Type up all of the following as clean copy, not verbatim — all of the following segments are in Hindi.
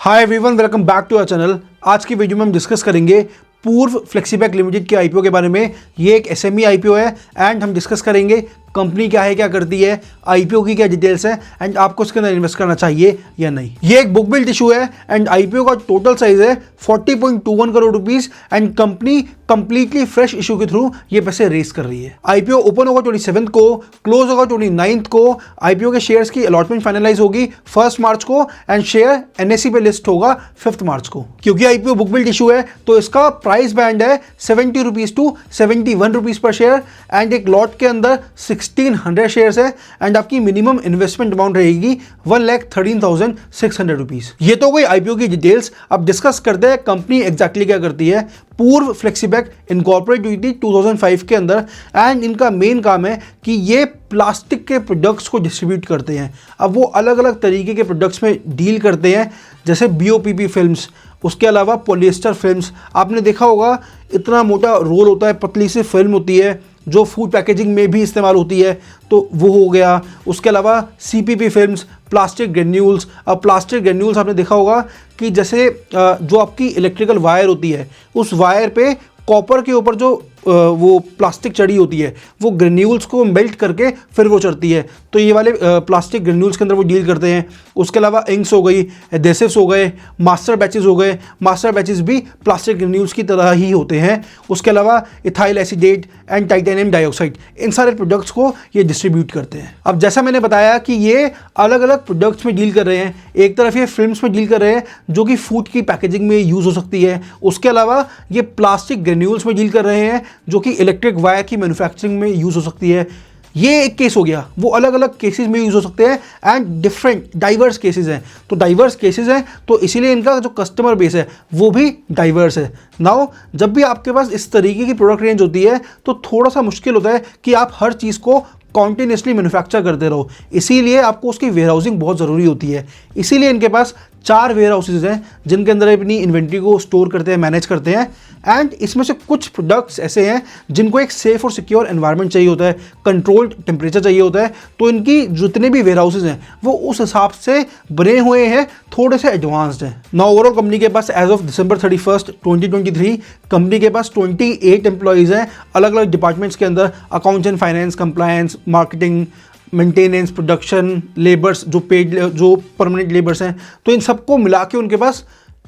Hi everyone, welcome back to our channel. आज की वीडियो में हम डिस्कस करेंगे पूर्व फ्लेक्सीबैक लिमिटेड के आईपीओ के बारे में। ये एक एसएमई आईपीओ है एंड हम डिस्कस करेंगे कंपनी क्या है, क्या करती है, आईपीओ की क्या डिटेल्स है एंड आपको इसके अंदर इन्वेस्ट करना चाहिए या नहीं। ये एक बुक बिल्ड इशू है एंड आईपीओ का टोटल साइज है 40.21 crore rupees and company completely fresh issue के थ्रू ये पैसे रेस कर रही है। आईपीओ ओपन होगा 27 को, क्लोज होगा 29 को। आईपीओ के शेयर्स की अलॉटमेंट फाइनलाइज होगी 1 मार्च को एंड शेयर एनएसई पे लिस्ट होगा 5 मार्च को। क्योंकि आईपीओ बुक बिल्ड इशू है तो इसका प्राइस बैंड है 70 rupees to 71 rupees per share and एक लॉट के अंदर 1600 शेयर्स है एंड आपकी मिनिमम इन्वेस्टमेंट अमाउंट रहेगी 1,13,600 रुपीज। ये तो कोई आईपीओ की डिटेल्स। अब डिस्कस करते हैं कंपनी एग्जैक्टली क्या करती है। पूर्व फ्लेक्सीबैक इनकॉर्पोरेट हुई थी 2005 के अंदर एंड इनका मेन काम है कि ये प्लास्टिक के प्रोडक्ट्स को डिस्ट्रीब्यूट करते हैं। अब वो अलग अलग तरीके के प्रोडक्ट्स में डील करते हैं, जैसे बीओपीपी फिल्म्स, उसके अलावा पॉलिएस्टर फिल्म्स। आपने देखा होगा इतना मोटा रोल होता है, पतली सी फिल्म होती है जो फूड पैकेजिंग में भी इस्तेमाल होती है, तो वो हो गया। उसके अलावा सीपीपी फिल्म्स, प्लास्टिक ग्रेन्यूल्स। अब प्लास्टिक ग्रेन्यूल्स आपने देखा होगा कि जैसे जो आपकी इलेक्ट्रिकल वायर होती है, उस वायर पे कॉपर के ऊपर जो वो प्लास्टिक चढ़ी होती है, वो ग्रेन्यूल्स को मेल्ट करके फिर वो चढ़ती है, तो ये वाले प्लास्टिक ग्रेन्यूल्स के अंदर वो डील करते हैं। उसके अलावा इंक्स हो गई, एडेसिव्स हो गए, मास्टर बैचेस हो गए। मास्टर बैचेस भी प्लास्टिक ग्रेन्यूल्स की तरह ही होते हैं। उसके अलावा ethyl acetate and titanium dioxide, इन सारे प्रोडक्ट्स को ये डिस्ट्रीब्यूट करते हैं। अब जैसा मैंने बताया कि ये अलग अलग प्रोडक्ट्स में डील कर रहे हैं। एक तरफ ये फिल्म्स में डील कर रहे हैं जो कि फूड की पैकेजिंग में यूज़ हो सकती है। उसके अलावा ये प्लास्टिक ग्रेन्यूल्स में डील कर रहे हैं जो कि इलेक्ट्रिक वायर की मैन्युफैक्चरिंग में यूज़ हो सकती है। ये एक केस हो गया। वो अलग अलग केसेस में यूज़ हो सकते हैं एंड डिफरेंट डाइवर्स केसेस हैं। तो डाइवर्स केसेस हैं तो इसीलिए इनका जो कस्टमर बेस है वो भी डाइवर्स है। नाउ जब भी आपके पास इस तरीके की प्रोडक्ट रेंज होती है तो थोड़ा सा मुश्किल होता है कि आप हर चीज़ को कॉन्टिन्यूसली मैन्युफैक्चर करते रहो, इसीलिए आपको उसकी वेयरहाउसिंग बहुत ज़रूरी होती है। इसीलिए इनके पास 4 वेयर हाउसेज हैं जिनके अंदर अपनी इन्वेंट्री को स्टोर करते हैं, मैनेज करते हैं। एंड इसमें से कुछ प्रोडक्ट्स ऐसे हैं जिनको एक सेफ और सिक्योर एनवायरनमेंट चाहिए होता है, कंट्रोल्ड टेम्परेचर चाहिए होता है, तो इनकी जितने भी वेयर हाउसेज हैं वो उस हिसाब से बने हुए हैं, थोड़े से एडवांस्ड हैं। ना ओवरऑल कंपनी के पास एज ऑफ December 31, 2023 कंपनी के पास 28 एम्प्लॉइज़ हैं अलग अलग डिपार्टमेंट्स के अंदर। Accounts and finance, compliance, marketing, maintenance, production, labours जो पेड, जो परमानेंट लेबर्स हैं, तो इन सबको मिला के उनके पास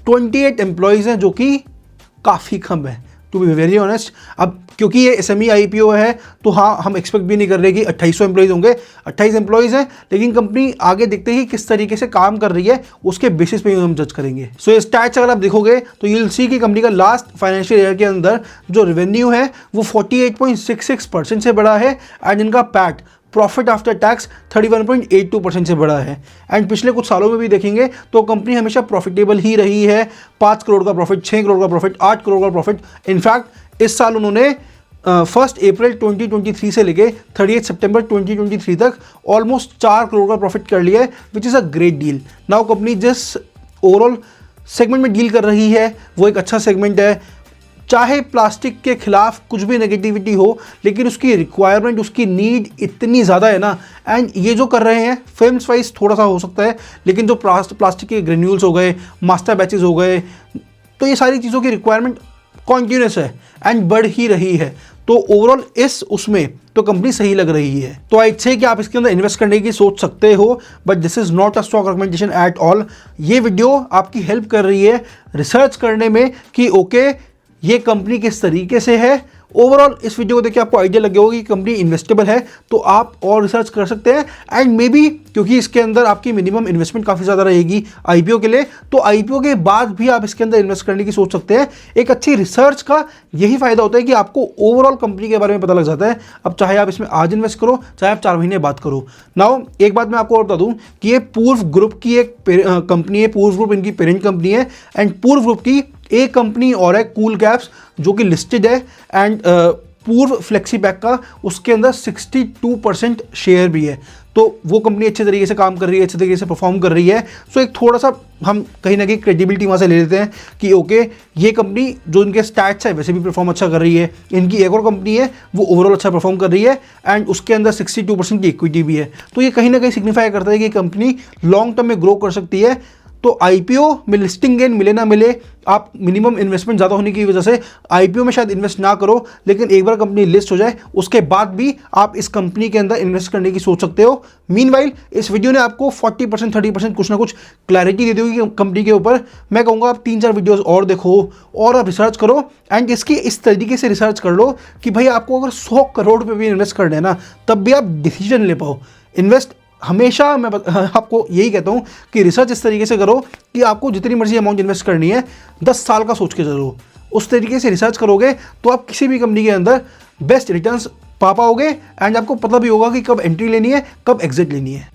28 एम्प्लॉइज़ हैं, जो कि काफ़ी कम है टू बी वेरी ऑनेस्ट। अब क्योंकि ये एसएमई आईपीओ है तो हाँ, हम एक्सपेक्ट भी नहीं कर रहे कि 2800 एम्प्लॉइज़ होंगे। 28 एम्प्लॉइज़ हैं, लेकिन कंपनी आगे देखते ही किस तरीके से काम कर रही है उसके बेसिस पे हम जज करेंगे। सो ये स्टैट्स अगर आप देखोगे तो यू विल सी कि कंपनी का लास्ट फाइनेंशियल ईयर के अंदर जो रेवेन्यू है वो 48.66% से बढ़ा है एंड इनका पैट, प्रॉफिट आफ्टर टैक्स, 31.82% से बढ़ा है। एंड पिछले कुछ सालों में भी देखेंगे तो कंपनी हमेशा प्रॉफिटेबल ही रही है। 5 करोड़ का प्रॉफिट, 6 करोड़ का प्रॉफिट, 8 करोड़ का प्रॉफिट। इनफैक्ट इस साल उन्होंने 1 अप्रैल 2023 से लेके 30 सितंबर 2023 तक ऑलमोस्ट 4 करोड़ का प्रॉफिट कर लिया है, which is a great deal. Now company जिस ओवरऑल सेगमेंट में डील कर रही है वो एक अच्छा सेगमेंट है। चाहे प्लास्टिक के खिलाफ कुछ भी नेगेटिविटी हो, लेकिन उसकी रिक्वायरमेंट, उसकी नीड इतनी ज़्यादा है ना। एंड ये जो कर रहे हैं फिल्म्स वाइज थोड़ा सा हो सकता है, लेकिन जो प्लास्टिक के ग्रेन्यूल्स हो गए, मास्टर बैचेस हो गए, तो ये सारी चीज़ों की रिक्वायरमेंट कॉन्टीन्यूस है एंड बढ़ ही रही है। तो ओवरऑल उसमें तो कंपनी सही लग रही है। तो आई से कि आप इसके अंदर इन्वेस्ट करने की सोच सकते हो, but this is not a stock recommendation at all. ये वीडियो आपकी हेल्प कर रही है रिसर्च करने में कि ओके ये कंपनी किस तरीके से है। ओवरऑल इस वीडियो को देखिए आपको आइडिया लगे होगा कि कंपनी इन्वेस्टेबल है, तो आप और रिसर्च कर सकते हैं। एंड मे बी क्योंकि इसके अंदर आपकी मिनिमम इन्वेस्टमेंट काफ़ी ज़्यादा रहेगी आईपीओ के लिए, तो आईपीओ के बाद भी आप इसके अंदर इन्वेस्ट करने की सोच सकते हैं। एक अच्छी रिसर्च का यही फायदा होता है कि आपको ओवरऑल कंपनी के बारे में पता लग जाता है। अब चाहे आप इसमें आज इन्वेस्ट करो, चाहे आप 4 महीने बाद करो। नाउ एक बात मैं आपको और बता दूँ कि ये पूर्व ग्रुप की एक कंपनी है। पूर्व ग्रुप इनकी पेरेंट कंपनी है एंड पूर्व ग्रुप की एक कंपनी और है कूल कैप्स, जो कि लिस्टेड है एंड पूर्व फ्लेक्सीबैक का उसके अंदर 62% शेयर भी है। तो वो कंपनी अच्छे तरीके से काम कर रही है, अच्छे तरीके से परफॉर्म कर रही है। सो एक थोड़ा सा हम कहीं ना कहीं क्रेडिबिलिटी वहाँ से ले लेते हैं कि ओके ये कंपनी जो इनके स्टैट्स है वैसे भी परफॉर्म अच्छा कर रही है। इनकी एक और कंपनी है वो ओवरऑल अच्छा परफॉर्म कर रही है एंड उसके अंदर 62% की इक्विटी भी है। तो ये कहीं ना कहीं सिग्निफाई करता है कि कंपनी लॉन्ग टर्म में ग्रो कर सकती है। तो आईपीओ में लिस्टिंग गेन मिले ना मिले, आप मिनिमम इन्वेस्टमेंट ज़्यादा होने की वजह से आईपीओ में शायद इन्वेस्ट ना करो, लेकिन एक बार कंपनी लिस्ट हो जाए उसके बाद भी आप इस कंपनी के अंदर इन्वेस्ट करने की सोच सकते हो। मीनवाइल इस वीडियो ने आपको 40% 30% कुछ ना कुछ क्लैरिटी दे देगी कंपनी के ऊपर। मैं कहूँगा आप 3-4 वीडियोस और देखो और आप रिसर्च करो, एंड इसकी इस तरीके से रिसर्च कर लो कि भाई आपको अगर 100 करोड़ रुपये भी इन्वेस्ट करना है ना, तब भी आप डिसीजन ले पाओ। इन्वेस्ट हमेशा मैं आपको यही कहता हूँ कि रिसर्च इस तरीके से करो कि आपको जितनी मर्जी अमाउंट इन्वेस्ट करनी है 10 साल का सोच के चलो। उस तरीके से रिसर्च करोगे तो आप किसी भी कंपनी के अंदर बेस्ट रिटर्न्स पा पाओगे, एंड आपको पता भी होगा कि कब एंट्री लेनी है, कब एग्जिट लेनी है।